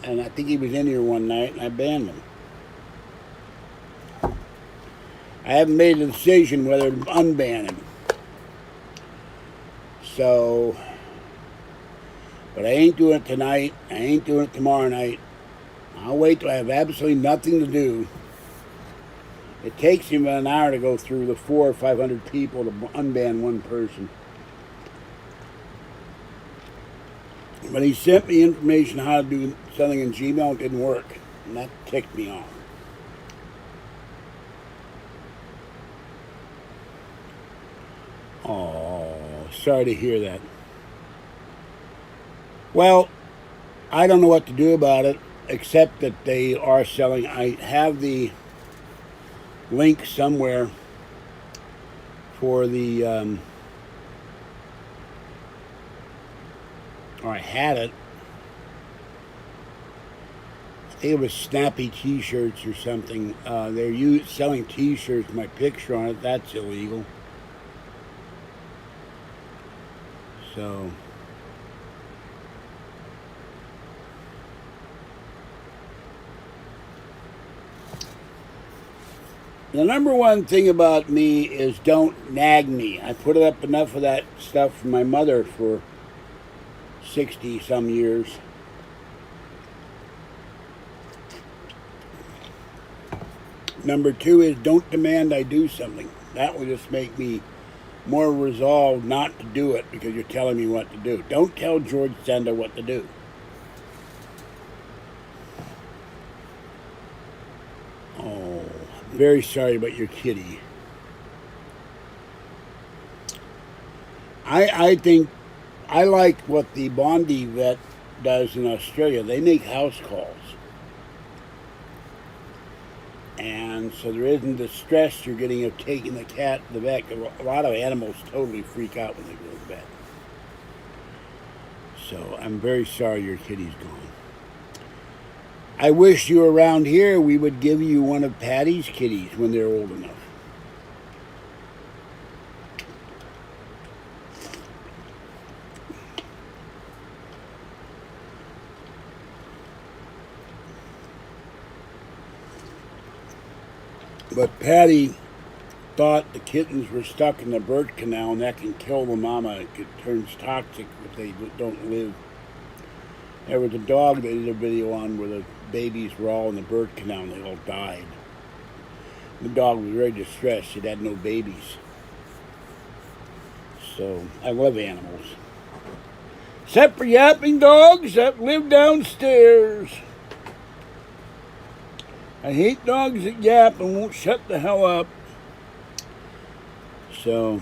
and I think he was in here one night, and I banned him. I haven't made a decision whether to unban him. So, but I ain't doing it tonight. I ain't doing it tomorrow night. I'll wait till I have absolutely nothing to do. It takes him an hour to go through the 400 or 500 people to unban one person. But he sent me information how to do something in Gmail. It didn't work. And that ticked me off. Oh, sorry to hear that. Well, I don't know what to do about it, except that they are selling. I have the link somewhere for the, or I had it. I think it was Snappy T-shirts or something. They're selling T-shirts with my picture on it. That's illegal. So the number one thing about me is don't nag me. I put up enough of that stuff for my mother for 60 some years. Number two is don't demand I do something. That will just make me more resolved not to do it because you're telling me what to do. Don't tell George Senda what to do. Oh, very sorry about your kitty. I think I like what the Bondi vet does in Australia. They make house calls. And so there isn't the stress you're getting of taking the cat to the vet. A lot of animals totally freak out when they go to the vet. So I'm very sorry your kitty's gone. I wish you were around here. We would give you one of Patty's kitties when they're old enough. But Patty thought the kittens were stuck in the birth canal, and that can kill the mama. It turns toxic if they don't live. There was a dog they did a video on where the babies were all in the birth canal and they all died. The dog was very distressed. It had no babies. So I love animals. Except for yapping dogs that live downstairs. I hate dogs that yap and won't shut the hell up. So,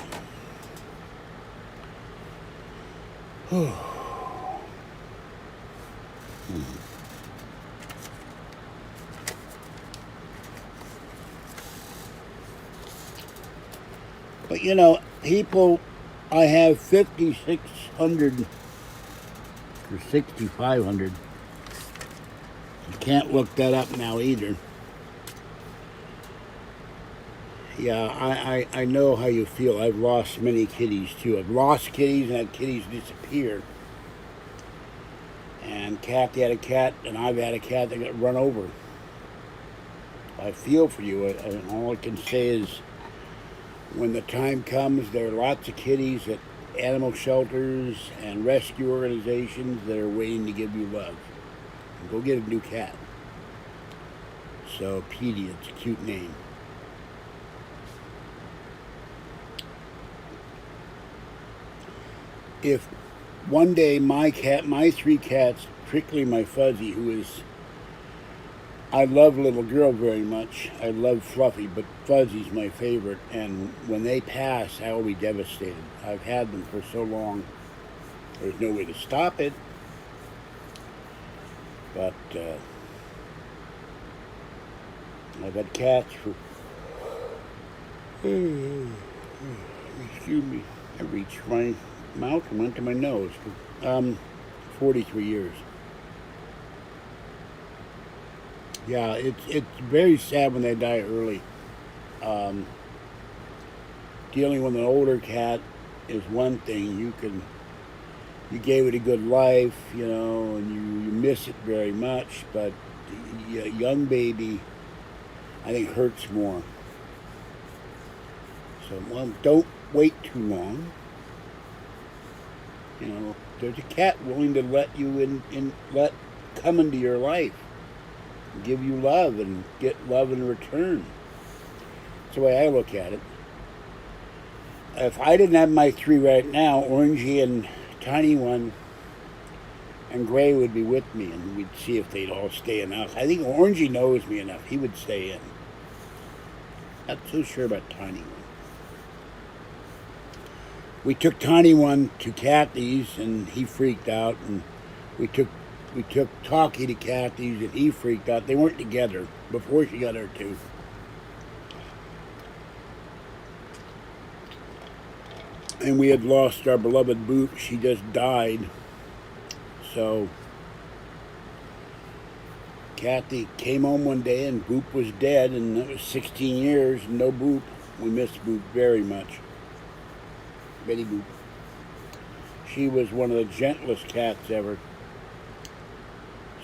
but you know, people, I have 5,600 or 6,500. You can't look that up now either. Yeah, I know how you feel. I've lost many kitties too. I've lost kitties and had kitties disappear. And Kathy had a cat, and I've had a cat that got run over. I feel for you. All I can say is when the time comes, there are lots of kitties at animal shelters and rescue organizations that are waiting to give you love. And go get a new cat. So, Petey, it's a cute name. If one day my 3 cats, particularly my Fuzzy, I love little girl very much. I love Fluffy, but Fuzzy's my favorite. And when they pass, I will be devastated. I've had them for so long. There's no way to stop it. But I've had cats for, excuse me, I reached my mouth and went to my nose. 43 years. Yeah, it's very sad when they die early. Dealing with an older cat is one thing. You gave it a good life, you know, and you miss it very much. But a young baby, I think, hurts more. So, well, don't wait too long. You know, there's a cat willing to let you come into your life, give you love, and get love in return. That's the way I look at it. If I didn't have my 3 right now, Orangey and Tiny One, and Gray would be with me, and we'd see if they'd all stay in the house. I think Orangey knows me enough. He would stay in. Not so sure about Tiny One. We took Tiny One to Kathy's, and he freaked out, and we took Talkie to Kathy's, and he freaked out. They weren't together before she got her tooth. And we had lost our beloved Boop. She just died. So Kathy came home one day and Boop was dead, and it was 16 years and no Boop. We missed Boop very much. Betty Boop. She was one of the gentlest cats ever.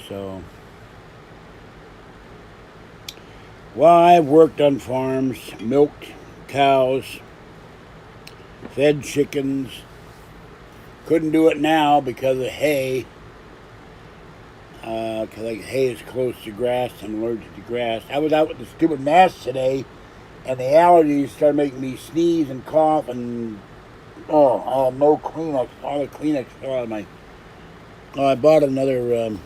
So, well, I've worked on farms, milked cows, fed chickens. Couldn't do it now because of hay. Because hay is close to grass. I'm allergic to grass. I was out with the stupid mask today, and the allergies started making me sneeze and cough, and I had no Kleenex. All the Kleenex fell out of my. Oh, I bought another.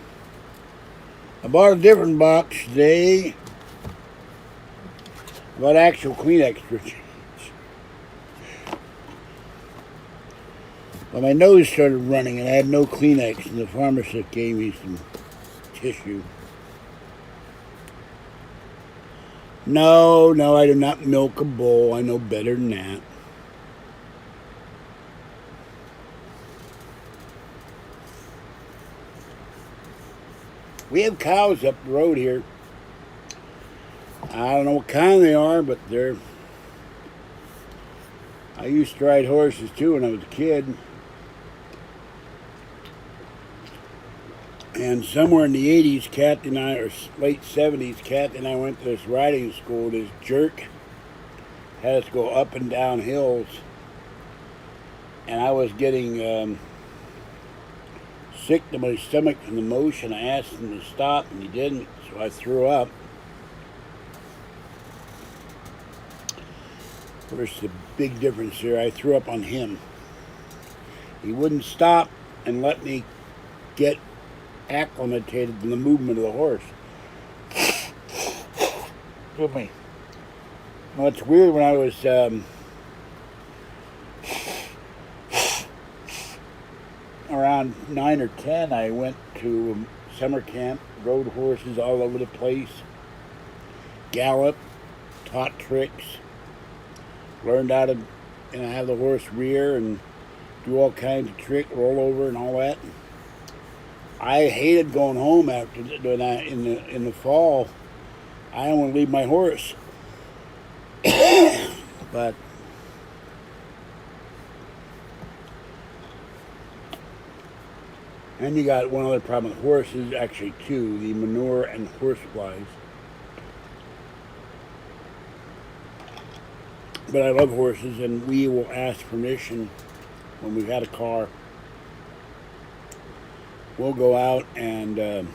I bought a different box today. I bought actual Kleenex for change. But my nose started running, and I had no Kleenex, and the pharmacist gave me some tissue. No, I do not milk a bull. I know better than that. We have cows up the road here. I don't know what kind they are, but they're... I used to ride horses too when I was a kid. And somewhere in the 80s, Kathy and I, or late 70s, Kathy and I went to this riding school. This jerk had us go up and down hills. And I was getting sick to my stomach from the motion. I asked him to stop, and he didn't, so I threw up. There's the big difference here. I threw up on him. He wouldn't stop and let me get acclimated to the movement of the horse. Excuse me. Well, it's weird. When I was around 9 or 10, I went to summer camp, rode horses all over the place, galloped, taught tricks, learned how to have the horse rear and do all kinds of tricks, roll over and all that. I hated going home after doing that in the fall. I don't want to leave my horse. But and you got one other problem with horses, actually two, the manure and horse flies. But I love horses, and we will ask permission when we've had a car. We'll go out and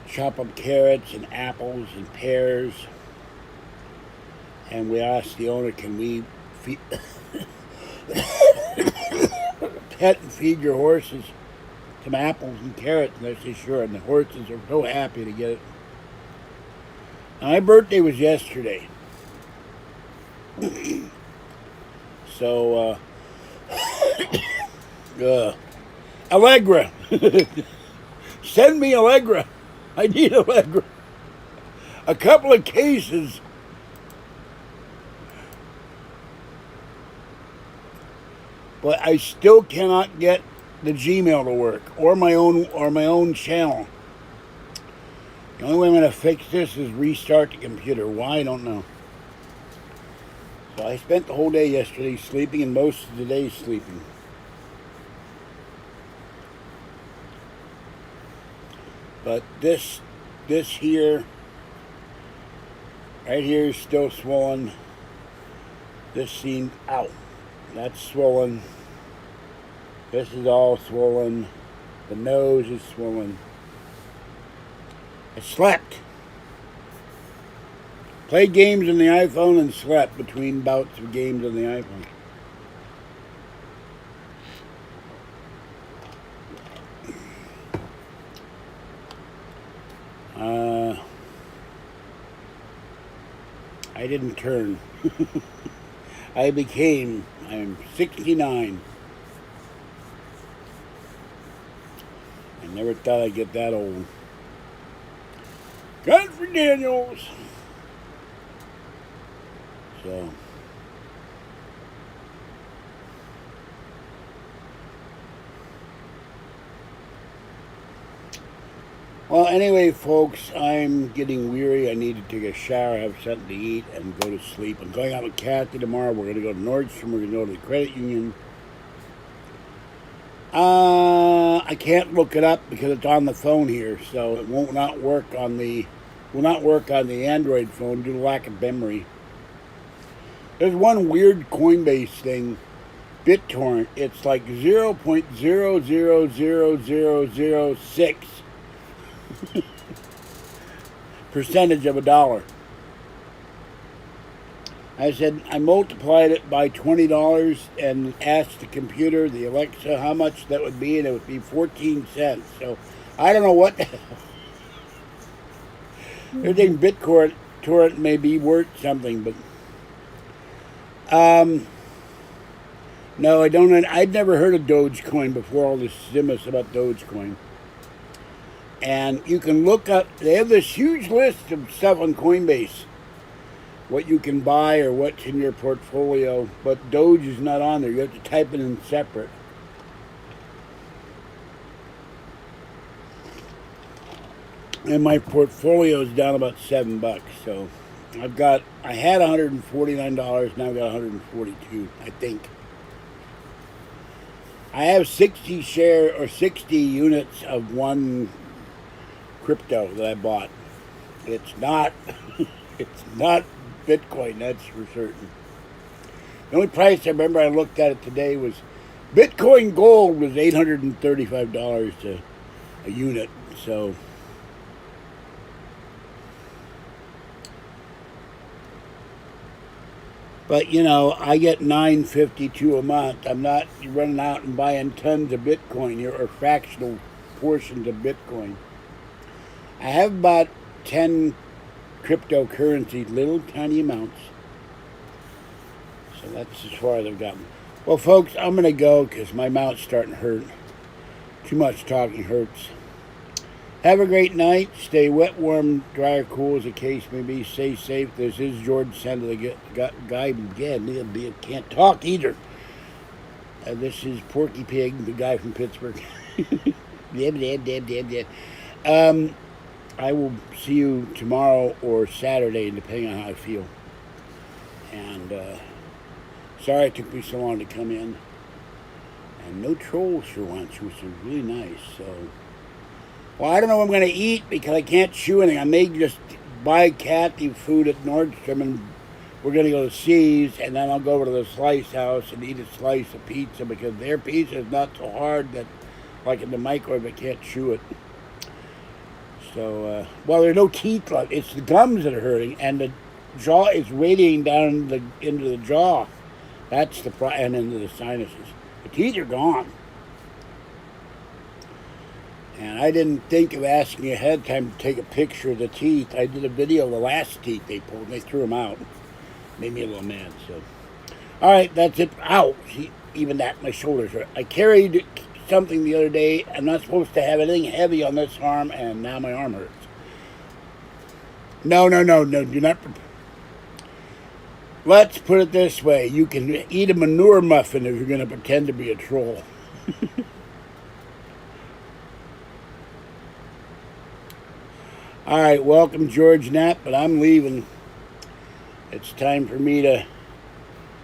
chop up carrots and apples and pears, and we ask the owner, can we pet and feed your horses some apples and carrots? And they say sure, and the horses are so happy to get it. My birthday was yesterday. So, Allegra. Send me Allegra. I need Allegra. A couple of cases. But I still cannot get the Gmail to work, or my own channel. The only way I'm going to fix this is restart the computer. Why, I don't know. So I spent the whole day yesterday sleeping, and most of the day sleeping. But this here, right here is still swollen. This seemed, ow, that's swollen. This is all swollen. The nose is swollen. I slept. Played games on the iPhone and slept between bouts of games on the iPhone. I didn't turn. I'm 69. I never thought I'd get that old. Godfrey Daniels. So. Well, anyway, folks, I'm getting weary. I need to take a shower, have something to eat, and go to sleep. I'm going out with Kathy tomorrow. We're going to go to Nordstrom. We're going to go to the credit union. I can't look it up because it's on the phone here, so it will not work on the Android phone due to lack of memory. There's one weird Coinbase thing, BitTorrent. It's like 0.000006 percentage of a dollar. I said I multiplied it by $20 and asked the computer, the Alexa, how much that would be, and it would be 14 cents. So I don't know what the hell. I think BitTorrent may be worth something, but no, I don't. I'd never heard of Dogecoin before all this zimus about Dogecoin. And you can look up, they have this huge list of stuff on Coinbase, what you can buy or what's in your portfolio, but Doge is not on there. You have to type it in separate. And my portfolio is down about $7, so I had $149, now I've got $142, I think. I have 60 units of one crypto that I bought. It's not Bitcoin, that's for certain. The only price I remember I looked at it today was Bitcoin gold was $835 a unit. So but you know, I get $9.52 a month. I'm not running out and buying tons of Bitcoin or fractional portions of Bitcoin. I have bought 10 cryptocurrencies, little tiny amounts. So that's as far as I've gotten. Well, folks, I'm going to go because my mouth's starting to hurt. Too much talking hurts. Have a great night. Stay wet, warm, dry, or cool as the case may be. Stay safe. This is George Sender, the guy again. He can't talk either. This is Porky Pig, the guy from Pittsburgh. I will see you tomorrow or Saturday, depending on how I feel. And sorry it took me so long to come in. And no trolls for once, which is really nice. So, well, I don't know what I'm going to eat because I can't chew anything. I may just buy Kathy food at Nordstrom, and we're going to go to C's, and then I'll go over to the Slice House and eat a slice of pizza because their pizza is not so hard that, like in the microwave, I can't chew it. So, well, there are no teeth left. It's the gums that are hurting, and the jaw is radiating down into the jaw. That's the and into the sinuses. The teeth are gone. And I didn't think of asking ahead of time to take a picture of the teeth. I did a video of the last teeth they pulled, and they threw them out. Made me a little mad, so. All right, that's it. Ow! See, even that, my shoulders hurt. I carried something the other day. I'm not supposed to have anything heavy on this arm, and now my arm hurts. No, do not. Let's put it this way. You can eat a manure muffin if you're going to pretend to be a troll. All right, welcome George Knapp, but I'm leaving. It's time for me to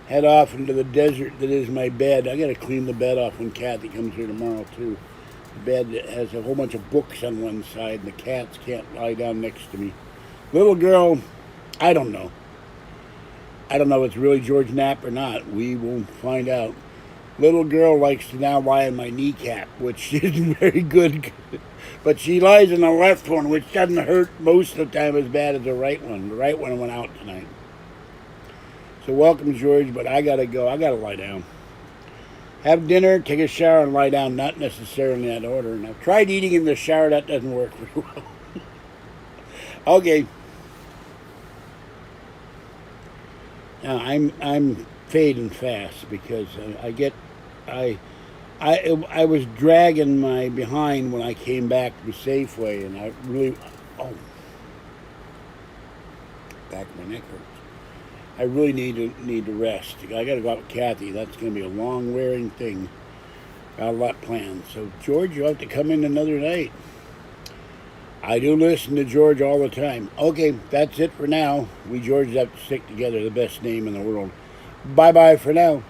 head off into the desert that is my bed. I got to clean the bed off when Kathy comes here tomorrow, too. The bed has a whole bunch of books on one side, and the cats can't lie down next to me. Little girl, I don't know. I don't know if it's really George Knapp or not. We will find out. Little girl likes to now lie on my kneecap, which isn't very good. But she lies on the left one, which doesn't hurt most of the time as bad as the right one. The right one went out tonight. So welcome, George, but I got to go. I got to lie down. Have dinner, take a shower, and lie down. Not necessarily in that order. And I've tried eating in the shower. That doesn't work very well. Okay. I'm fading fast because I was dragging my behind when I came back to Safeway, and I really back of my neck hurts. I really need to rest. I got to go out with Kathy. That's going to be a long wearing thing. Got a lot planned. So George, you'll have to come in another night. I do listen to George all the time. Okay, that's it for now. We Georges have to stick together. The best name in the world. Bye-bye for now.